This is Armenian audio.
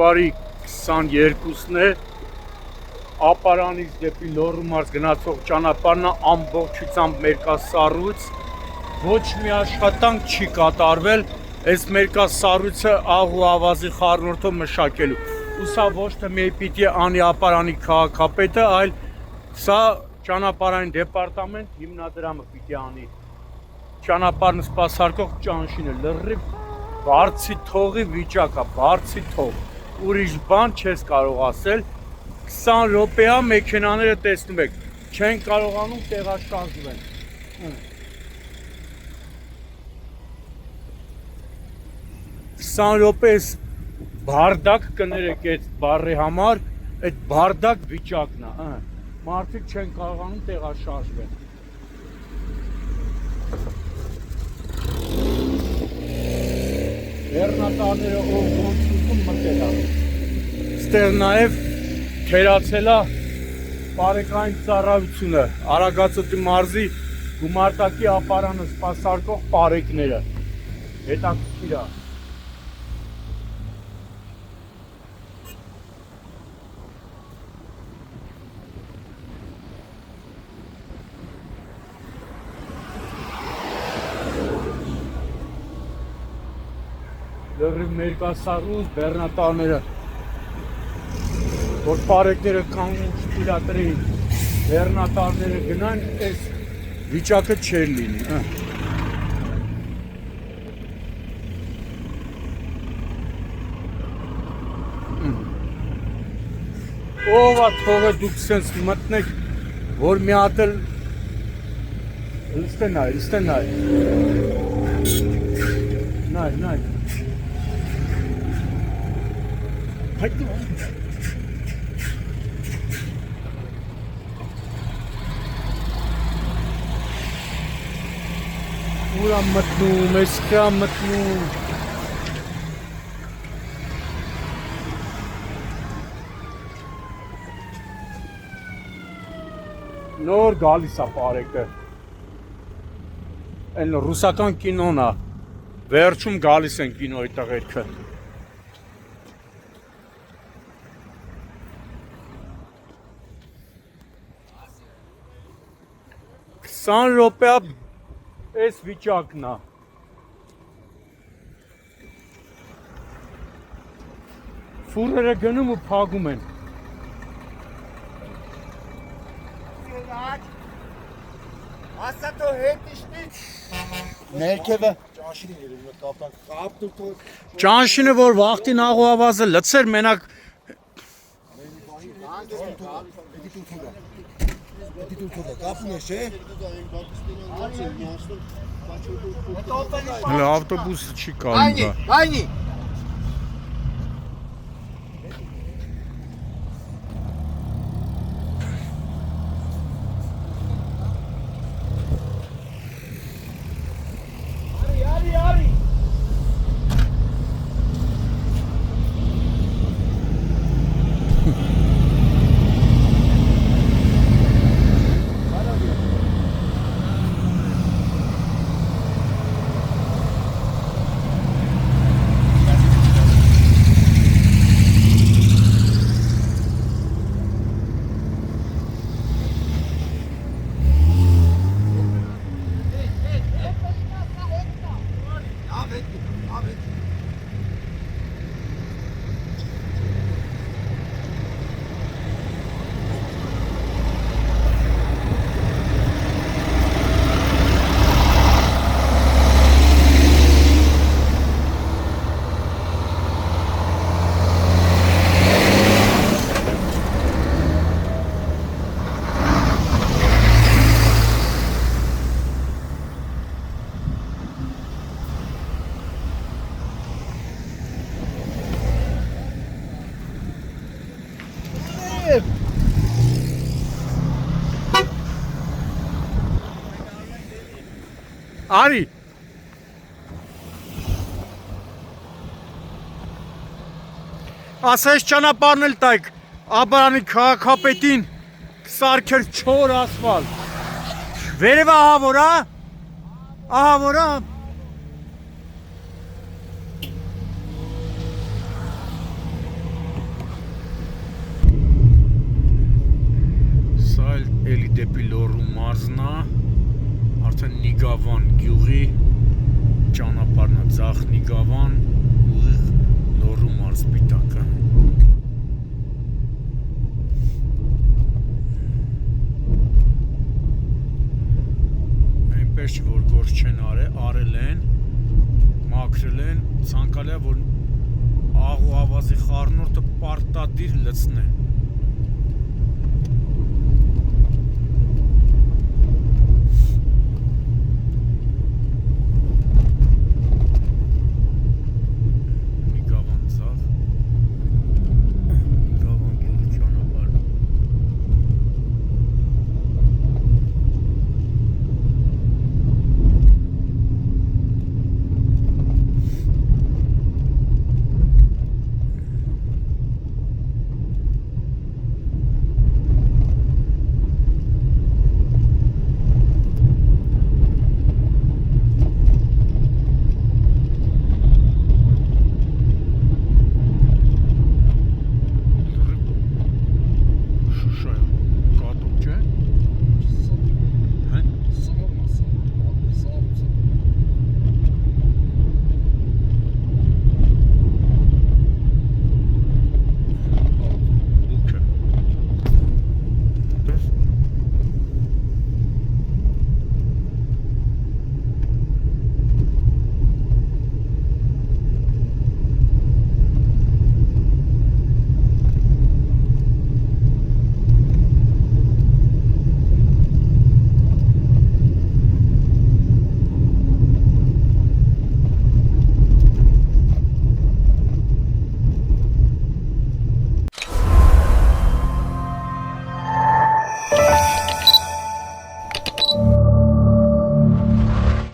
Փետրվարի 22-ն է, Ապարանից դեպի Լոռու մարզ գնացող ճանապարհն ամբողջությամբ մերկասառույց, ոչ մի աշխատանք չի կատարվել այս մերկասառույցը աղ ու ավազի խառնուրդով մշակելու։ Ու սա ոչ թե մի պիտի անի Ապարանի քաղաքապետը, այլ սա ճանապարհային դեպարտամենտ հիմնադրամը պիտի անի։ Ճանապարհն սպասարկող ճանշինը լրիվ բարձի թողի վիճակ է, բարձի թող, ուրիշ բան չես կարող ասել, 20 րոպեա մեքենաները տեսնում եք, չեն կարողանում տեղաշարժվել։ 20 րոպե բարդակ կներեք այդ բառի համար, այդ բարդակ վիճակն է, մարդիկ չեն կարողանում տեղաշարժվել։ Բեռնատարները ով ոնց ուզում մտել է։ Ստեղ նաև թերացել է բարեկային ծառայությունը, Արագածոտնի մարզի գումարտակի ապարանը սպասարկող բարեկները, հետաքրքիր է։ Լրիվ մերկասառույց բեռնատարները, որ բարեկները կանգուն չտիրատրեին, բեռնատարները գնան, այս վիճակը չեր լինի։ Ով է թողը դուք սենց մտնեք, որ մի հատ էլ լստե նայ։ Ուրա մտնում, էսքա մտնում։ Նոր գալիս է բարեկը։ Այն ռուսական կինոն է, վերջում գալիս են կինոյի տղերքը։ 20 րոպեա այս վիճակն է։ Ֆուրերը գնում ու փակում են։ Ասա թո հետիշնի ներքևը ճանշինին երևի կապտան Ճանշինը որ վախտին աղու ավազը լցեր մենակ կապուն է չէ։ Հələ ավտոբուսը չի կարում։ Այնի Արի ասես ճանապարհն էլ տայք Ապարանի քաղաքապետին սարքեր չոր ասֆալտ վերև ահա որա էլի դեպի Լոռու մարզնա, արդեն Նիգավան գյուղի ճանապարհն է, ձախ Նիգավան, ուղիղ Լոռու մարզ Սպիտակը։ Այնպես չէ, որ գործ չեն արել են, մաքրել են, ցանկալի է, որ աղ ու ավազի խառնուրդը պարտադիր լցնեն։